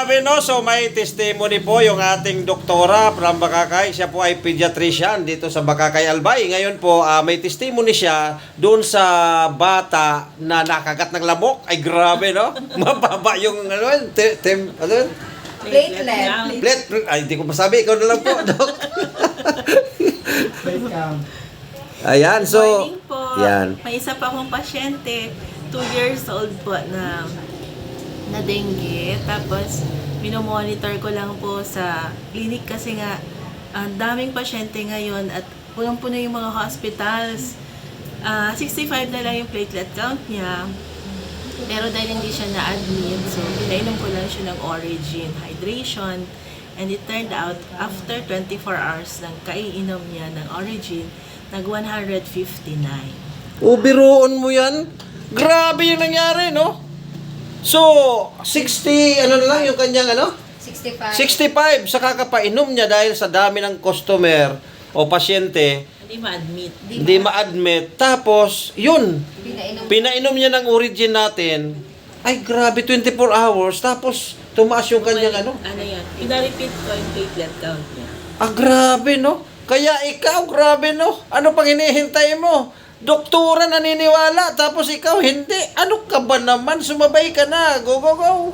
grabe no. So may testimony po yung ating doktora from Bakakay. Siya po ay pediatrician dito sa Bakakay Albay. Ngayon po may testimony siya doon sa bata na nakagat ng lamok. Ay grabe no. Mababa yung ano yun, ano yun? Platelet. Ay hindi ko masabi. Ikaw na lang po, Dok. Ayan, so Good morning po. yan. May isa pa akong pasyente, 2 years old po na dengue. Tapos, minomonitor ko lang po sa clinic kasi nga, ang daming pasyente ngayon at punong-puno yung mga hospitals. 65 na lang yung platelet count niya. Pero dahil hindi siya na-admit, so pinainom ko lang siya ng Origin Hydration. And it turned out, after 24 hours ng kaiinom niya ng Origin, nag-159. Biruon mo yan. Grabe yung nangyari, no? So, 60, ano na lang yung kanyang ano? 65. 65 sa kakapainom niya dahil sa dami ng customer o pasyente, Hindi ma-admit. hindi ma-admit. Tapos, yun, Pinainom. pinainom niya ng Origin natin. Ay, grabe, 24 hours. Tapos, tumaas yung kanyang ano? Ano yan? Pina-repeat ko yung platelet count niya. Grabe, no? Kaya ikaw, grabe, no? Ano pang hinihintay mo? Doktora naniniwala, tapos ikaw hindi. Ano ka ba naman? Sumabay ka na. Go, go, go.